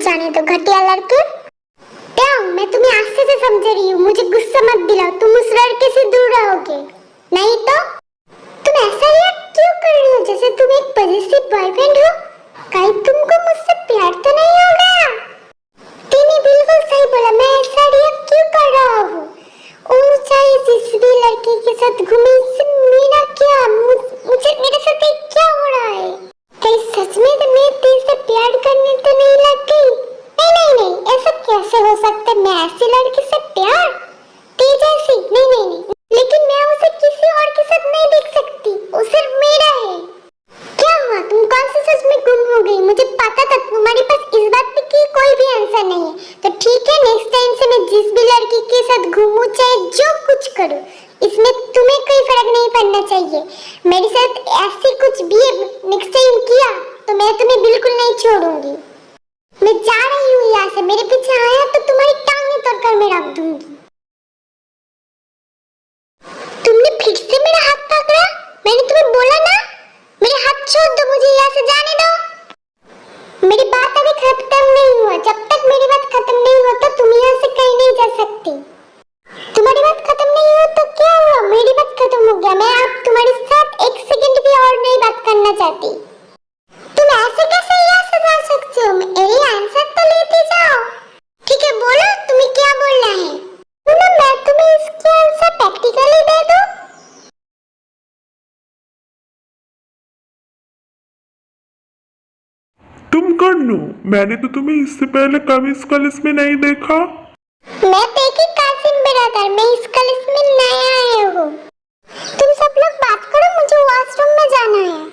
जाने दो घटिया लड़के। क्या मैं तुम्हें आस्ते से समझ रही हूँ, मुझे गुस्सा मत दिलाओ। तुम उस लड़के से दूर रहोगे, नहीं तो तुम ऐसा रिएक्ट क्यों कर रही हो जैसे तुम एक पॉजिटिव बॉयफ्रेंड हो? कहीं तुमको मुझसे प्यार तो नहीं हो गया? तेने बिल्कुल सही बोला, मैं ऐसा रिएक्ट क्यों कर रहा हूँ? और चाहे जिस भी लड़के के साथ घूमे, इससे मेरा क्या, मुझे मेरे साथ क्या हो रहा है? कहीं सच में तो मैं तेरे से प्यार करने तो नहीं लग गई? नहीं, ऐसा कैसे हो सकता है? मैं ऐसी लड़की से प्यार, तेज ऐसी नहीं, लेकिन मैं उसे किसी और के साथ नहीं देख सकती, वो सिर्फ मेरा है। क्या हुआ, तुम कौन सी सच में गुम हो गई? मुझे पता था तुम्हारे पास इस बात की कोई भी आंसर नहीं है, तो ठीक है, नेक्स्ट टाइम से मैं जिस भी लड़की के साथ घूमूं, चाहे जो कुछ करूं, इसमें तुम्हें कोई फर्क नहीं पड़ना चाहिए। मेरे साथ ऐसे कुछ भी नेक्स्ट टाइम किया तो मैं तुम्हें बिल्कुल नहीं छोड़ूंगी। मैं जा रही हूँ यहाँ से, मेरे पीछे आया तो तुम्हारी टांगें तोड़कर मैं रख दूंगी। तुमने फिर से मेरा हाथ पकड़ा? मैंने तुम्हें बोला ना, मेरे हाथ छोड़ दो, मुझे यहाँ से जाने दो। मेरी बात अभी खत्म नहीं हुआ, जब तक मेरी बात खत्म नहीं होता तुम यहाँ से कहीं नहीं जा सकती। तुम्हारी बात खत्म नहीं हुआ तो क्या हुआ, मेरी बात खत्म हो गया। मैं अब तुम्हारे साथ एक सेकंड भी और नहीं बात करना चाहती। तुम ऐसे कैसे यहाँ से जा सकते हो? मेरे आंसर तो लेते जाओ। ठीक है, बोलो तुम्हें क्या बोलना है? बोलो, मैं तुम्हें इसके आंसर प्रैक्टिकली दे दूं। तुम कर लो, मैंने तो तुम्हें इससे पहले कभी इस कॉलेज में नहीं देखा। मैं देखी कासिम बिरादर, मैं इस कॉलेज में नया आया हूँ। तुम सब लोग बात करो, मुझे वॉशरूम में जाना है।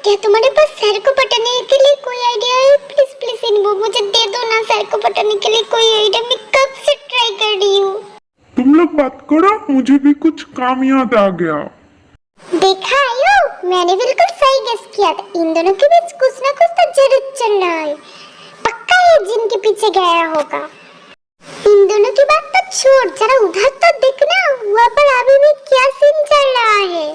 क्या तुम्हारे पास सर को पटाने के लिए कोई आइडिया है? प्लीज इनको मुझे दे दो ना, सर को पटाने के लिए कोई आइडिया। मैं कब से ट्राई कर रही हूँ। तुम लोग बात करो, मुझे भी कुछ काम याद आ गया। देखा आयो, मैंने बिल्कुल सही गेस किया था। इन दोनों के बीच कुछ ना कुछ तो जरूर चल रहा है। पक्का ये जिन के पीछे गया होगा। इन दोनों की बात तो छोड़, जरा उधर तो देखना, वहाँ पर अभी भी क्या सीन चल रहा है।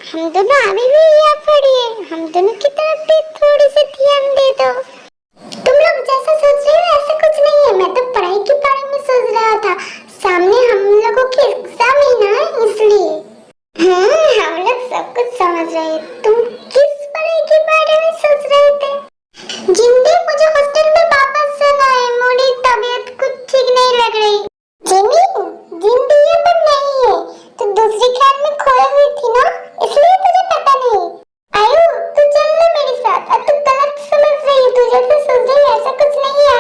हम दोनों अभी भी यहाँ पड़े हैं, हम दोनों की तरफ भी थोड़ी सी ध्यान दे दो। तुम लोग जैसा सोच रहे हो ऐसा कुछ नहीं है, मैं तो पढ़ाई के बारे में सोच रहा था। सामने हम लोगों की एग्जाम है ना, इसलिए। हम लोग सब कुछ समझ रहे हैं। तुम किस पढ़ाई के बारे में सोच रहे थे? जिंदे, मुझे हॉस्टल में वापस जाना है, मेरी तबीयत कुछ ठीक नहीं लग रही। जिंदे ये पर नहीं है, तो दूसरी क्लास में खोई हुई थी ना, इसलिए तुझे पता नहीं। आयु, तू चल ना मेरे साथ। अब तू गलत समझ रही है, तू जैसे सोच रही है ऐसा कुछ नहीं है।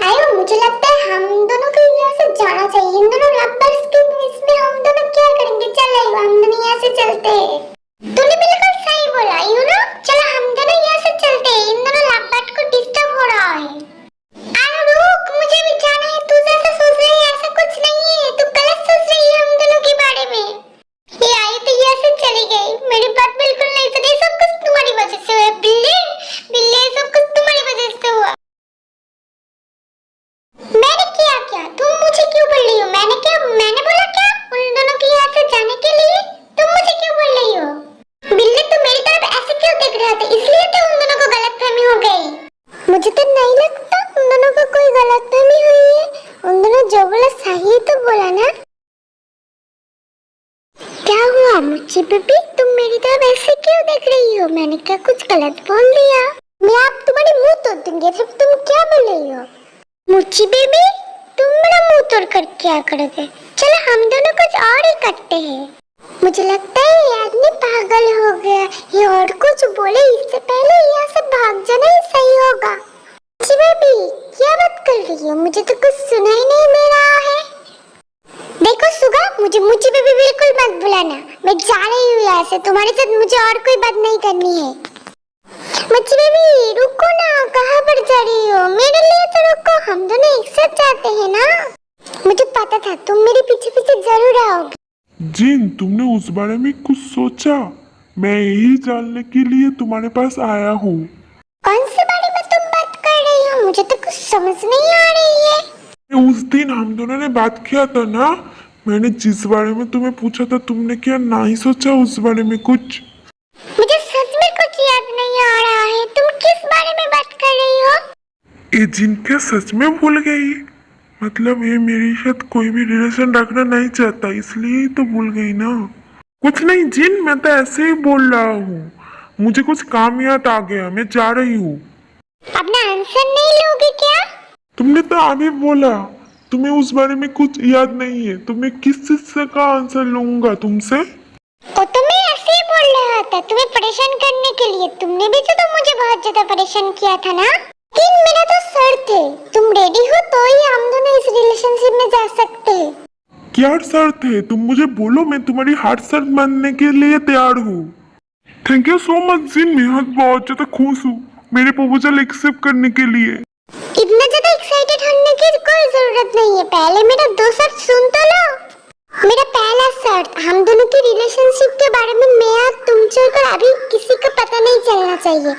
आयु, मुझे लगता है हम दोनों को यहाँ से जाना चाहिए। इन दोनों लवर्स के बीच में हम दोनों क्या करेंगे? चल आयु, हम दोनों यहाँ से चलते हैं। तूने बिल्कुल सही बोला आयु ना, चलो हम दोनों यहाँ से चलते हैं। इन दोनों लवर्स को डिस्टर्ब हो रहा है। आयु रुक, मुझे भी जाना है। तू जैसा सोच रही है ऐसा कुछ नहीं है, तू गलत सोच रही है हम दोनों के बारे में। ये आई तो यहाँ से चली गई, मेरी बात बिल्कुल नहीं सुनी। सब कुछ तुम्हारी वजह से हुआ। बिल्ली सब कुछ तुम्हारी वजह से हुआ। मैंने किया क्या? तुम मुझे क्यों बोल रही हो? मैंने बोला क्या उन दोनों के यहाँ से जाने के लिए? तुम मुझे क्यों बोल रही हो? बिल्ली, तू मेरी तरफ ऐसे क्यों देख रहा था? इसलिए तो उन दोनों को गलतफहमी हो गई। मुझे तो नहीं लगता उन दोनों को कोई गलतफहमी हुई है। उन दोनों जो बोला सही तो बोला ना। क्या हुआ मुझे बेबी, तुम मेरी तरफ ऐसे क्यों देख रही हो? मैंने क्या कुछ गलत बोल दिया? मैं अब तुम्हारे मुंह तोड़ दूंगी। फिर तुम क्या बोल रही हो? मुझे बेबी, तुम मेरा मुंह तोड़ कर क्या करोगे? चलो हम दोनों कुछ और ही करते हैं। मुझे लगता है ये आदमी पागल हो गया। ये और कुछ बोले इससे पहले यहाँ से भाग जाना ही सही होगा। मुझे बेबी, क्या बात कर रही हो? मुझे तो कुछ सुनाई नहीं दे रहा है। देखो सुगा, मुझे बेबी बिल्कुल मत बुलाना। मैं जा रही हूँ यहाँ से, तुम्हारे साथ मुझे और कोई बात नहीं करनी है। मुझे बेबी रुको ना, कहाँ पर जा रही हो? मेरे लिए तो रुको, हम दोनों एक साथ जाते हैं ना। मुझे पता था तुम मेरे पीछे पीछे जरूर आओगे। जिन, तुमने उस बारे में कुछ सोचा? मैं यही जानने के लिए तुम्हारे पास आया हूँ। कौन से बारे में तुम बात कर रही हो? मुझे तो कुछ समझ नहीं आ रही है। उस दिन हम दोनों ने बात किया था ना, मैंने जिस बारे में तुम्हें पूछा था तुमने क्या नहीं सोचा उस बारे में कुछ? मुझे सच ये जिन क्या सच में भूल गई? मतलब ये मेरे साथ कोई भी रिलेशन रखना नहीं चाहता, इसलिए ही तो भूल गई ना। कुछ नहीं जिन, मैं तो ऐसे ही बोल रहा हूँ। मुझे कुछ काम याद आ गया, मैं जा रही हूँ। अपना आंसर नहीं लोगे क्या? तुमने तो अभी बोला तुम्हें उस बारे में कुछ याद नहीं है, तो मैं किस चीज का आंसर लूंगा तुमसे? वो तो मैं ऐसे ही बोल रहा था, तुम्हें परेशान करने के लिए। तुमने भी तो मुझे बहुत ज्यादा परेशान किया था ना। लेकिन मेरा तो शर्त है, तुम रेडी हो तो ही हम दोनों इस रिलेशनशिप में जा सकते हैं। क्या शर्त है? तुम मुझे बोलो, मैं तुम्हारी हर शर्त मानने के लिए तैयार हूँ। थैंक यू सो मच जिन, मैं बहुत ज्यादा खुश हूँ मेरे प्रपोजल एक्सेप्ट करने के लिए। इतना ज्यादा एक्साइटेड होने की कोई जरूरत नहीं है, पहले मेरा दो शर्त सुन तो लो। मेरा पहला शर्त, हम दोनों की रिलेशनशिप के बारे में मैं और तुम छोड़कर अभी किसी को पता नहीं चलना चाहिए।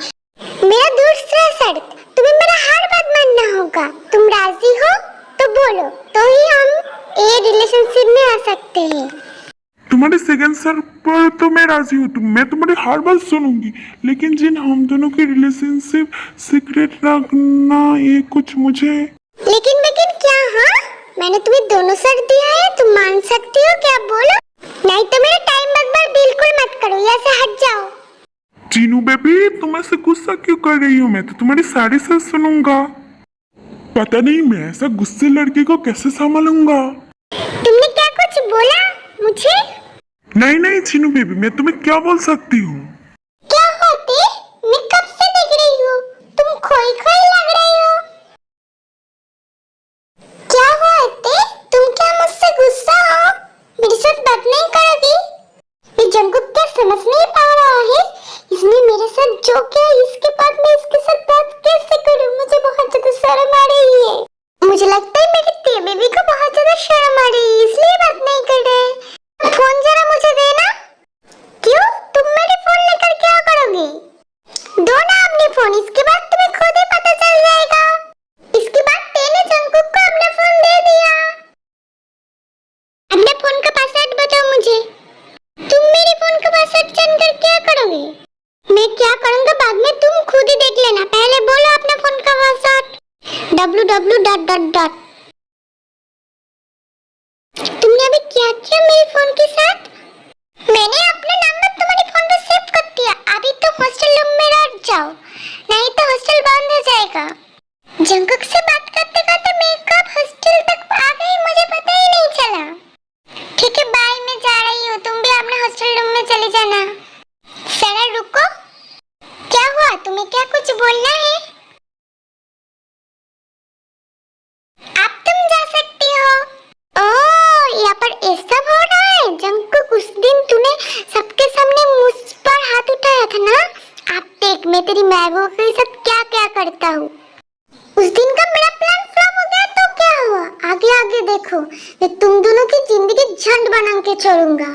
मेरा दूसरा शर्त, तुम्हें मेरा हर बात मानना होगा। तुम राजी हो तो बोलो, तो ही हम ये रिलेशनशिप में आ सकते हैं। तुम्हारे सेकंड शर्त पर तो मैं राजी हूँ, मैं तुम्हारी हर बात सुनूंगी, लेकिन जिन हम दोनों की रिलेशनशिप सीक्रेट रखना ये कुछ मुझे। लेकिन क्या? हाँ, मैंने तुम्हें दोनों शर्त दिया है, तुम मान सकती हो क्या? बोलो, नहीं तो मेरा टाइम बर्बाद बिल्कुल मत करो, यहाँ से हट जाओ। चीनू बेबी, तुम ऐसे गुस्सा क्यों कर रही हो? मैं तो तुम्हारी सारी शर्त सुनूंगा। पता नहीं मैं ऐसा गुस्से लड़के को कैसे संभालूंगा। तुमने क्या कुछ बोला मुझे? नहीं नहीं चीनू बेबी, मैं तुम्हें क्या बोल सकती हूँ? क्या होते? मैं कब से देख रही हूँ, तुम खोई खोई लग रही हो। क्या होते? तुम क्या मुझसे गुस्सा हो? मेरे साथ बात नहीं करोगी? ये जंगकुक क्या समझ नहीं पा रहा है? इसने मेरे साथ जो किया, इसके बाद मैं इसके साथ बात कैसे करूँ? मुझे बहुत ज्यादा शर्म आ रही है। मुझे लगता है मेरी ती बेबी को बहुत ज्यादा शर्म आ रही है, इसलिए बात नहीं कर रहे। फोन जरा मुझे देना। क्यों? तुम मेरे फोन लेकर क्या करोगे? दो ना अपने फोन, इसके बाद तुम्हें खुद ही पता चल जाएगा। इसके बाद मैंने जंगकुक को अपना फोन दे दिया। अपने फोन का पासवर्ड बताओ मुझे। तुम मेरे फोन का पासवर्ड जानकर क्या करोगे? मैं क्या करूंगा बाद में तुम खुद ही देख लेना, पहले बोलो अपना फोन का पासवर्ड। www. तुमने अभी क्या किया मेरे फोन के साथ? मैंने अपना नंबर तुम्हारे फोन पर सेव कर दिया। अभी तो हॉस्टल रूम में रह जाओ, नहीं तो हॉस्टल बंद हो जाएगा। जंगकुक से बात करते करते मैं कब हॉस्टल तक आ गई मुझे पता ही नहीं चला। ठीक है बाय, मैं जा रही हूँ, तुम भी अपने हॉस्टल रूम में चले जाना। सारा रुको, क्या हुआ? तुम्हें क्या कुछ बोलना है? अब तुम जा सकती हो। ओह, यहाँ पर ऐसा हो रहा है। जंगकुक, उस दिन तूने सबके सामने मुझ पर हाथ उठाया था ना? अब देख मैं तेरी मैगो के साथ क्या क्या करता हूँ। उस दिन का मेरा प्लान फ्लॉप हो गया तो क्या हुआ? आगे आगे देखो, मैं तुम दोनों की जिंदगी झंड बना के छोड़ूंगा।